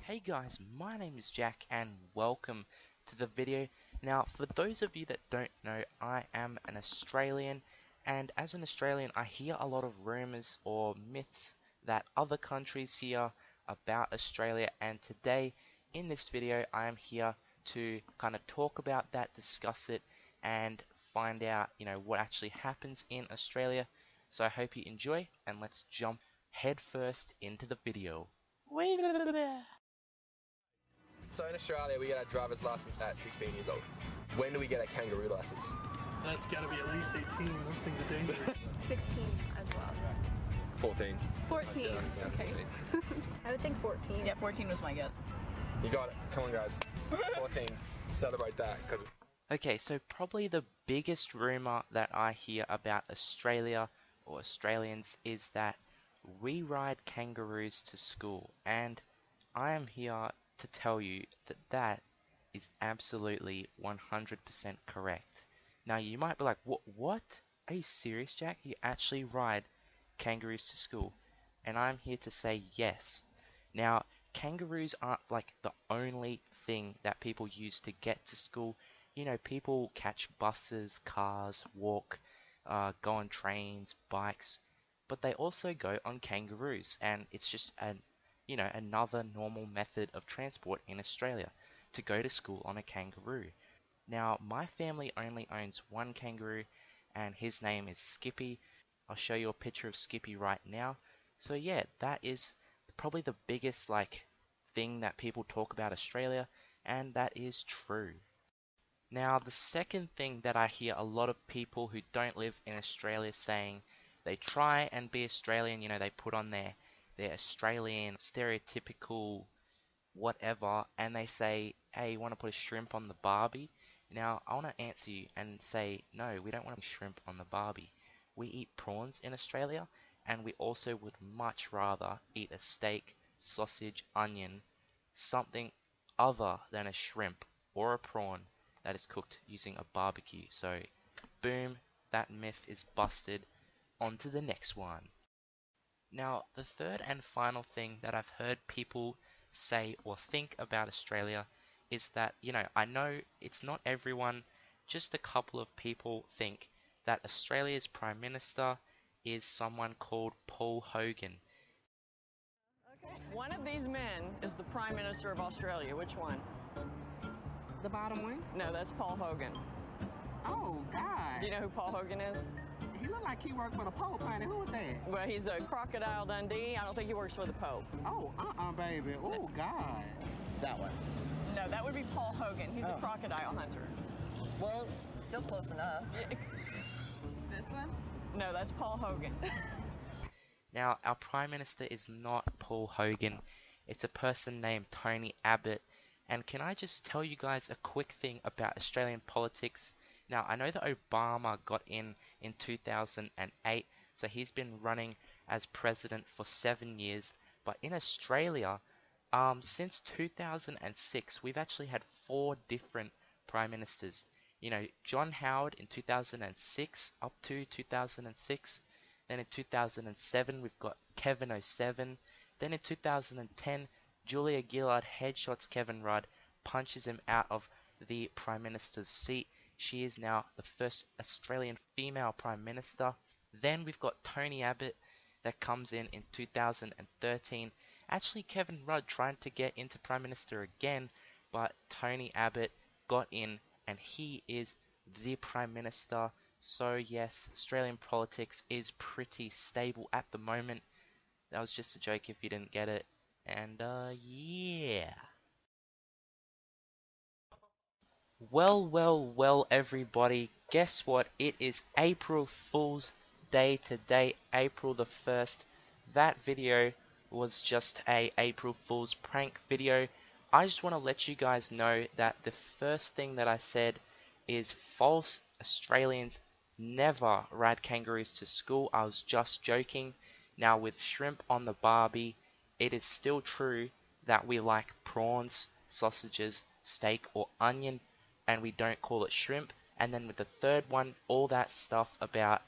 Hey guys, my name is Jack and welcome to the video. Now, for those of you that don't know, I am an Australian, and as an Australian I hear a lot of rumors or myths that other countries hear about Australia, and today in this video I am here to kind of talk about that, discuss it, and find out, what actually happens in Australia. So I hope you enjoy, and let's jump head first into the video. So in Australia, we get our driver's license at 16 years old. When do we get a kangaroo license? That's got to be at least 18. Those things are dangerous. 16 as well. 14. 14. Okay. I would think 14. Yeah, 14 was my guess. You got it. Come on, guys. 14. Celebrate that. Okay, so probably the biggest rumor that I hear about Australia or Australians is that we ride kangaroos to school, and I am here to tell you that that is absolutely 100% correct. Now you might be like, what? Are you serious, Jack? You actually ride kangaroos to school? And I'm here to say yes. Now, kangaroos aren't like the only thing that people use to get to school. People catch buses, cars, walk, go on trains, bikes, but they also go on kangaroos, and it's just another normal method of transport in Australia, to go to school on a kangaroo. Now, my family only owns one kangaroo, and his name is Skippy. I'll show you a picture of Skippy right now. So yeah, that is probably the biggest thing that people talk about Australia, and that is true. Now, the second thing that I hear a lot of people who don't live in Australia saying, they try and be Australian, they put on their Australian stereotypical whatever, and they say, hey, you want to put a shrimp on the barbie? Now, I want to answer you and say, no, we don't want shrimp on the barbie. We eat prawns in Australia, and we also would much rather eat a steak, sausage, onion, something other than a shrimp or a prawn that is cooked using a barbecue. So, boom, that myth is busted. On to the next one. Now, the third and final thing that I've heard people say or think about Australia is that, I know it's not everyone, just a couple of people think that Australia's Prime Minister is someone called Paul Hogan. One of these men is the Prime Minister of Australia. Which one? The bottom one? No, that's Paul Hogan. Oh, God. Do you know who Paul Hogan is? He looked like he worked for the Pope, honey. Who was that? Well, he's a Crocodile Dundee. I don't think he works for the Pope. Oh, baby. Oh, God. That one. No, that would be Paul Hogan. He's a crocodile hunter. Well, still close enough. This one? No, that's Paul Hogan. Now, our Prime Minister is not Paul Hogan. It's a person named Tony Abbott. And can I just tell you guys a quick thing about Australian politics? Now, I know that Obama got in 2008, so he's been running as president for 7 years. But in Australia, since 2006, we've actually had 4 different prime ministers. John Howard in 2006 up to 2006. Then in 2007, we've got Kevin 07. Then in 2010, Julia Gillard headshots Kevin Rudd, punches him out of the prime minister's seat. She is now the first Australian female Prime Minister. Then we've got Tony Abbott that comes in 2013. Actually, Kevin Rudd trying to get into Prime Minister again, but Tony Abbott got in, and he is the Prime Minister. So yes, Australian politics is pretty stable at the moment. That was just a joke if you didn't get it. And yeah. Well, everybody, guess what? It is April Fool's Day today, April the 1st. That video was just a April Fool's prank video. I just want to let you guys know that the first thing that I said is false. Australians never ride kangaroos to school. I was just joking. Now, with shrimp on the barbie, it is still true that we like prawns, sausages, steak, or onion, and we don't call it shrimp. And then with the third one, all that stuff about,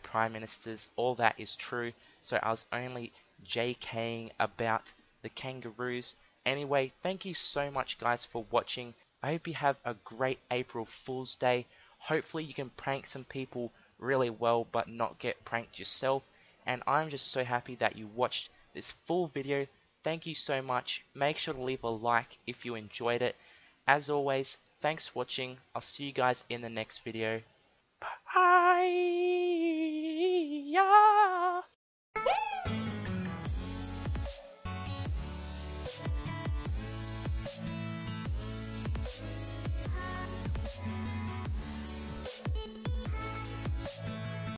prime ministers, all that is true. So I was only JKing about the kangaroos. Anyway, thank you so much guys for watching. I hope you have a great April Fool's Day. Hopefully you can prank some people really well but not get pranked yourself. And I'm just so happy that you watched this full video. Thank you so much. Make sure to leave a like if you enjoyed it. As always, thanks for watching. I'll see you guys in the next video. Bye.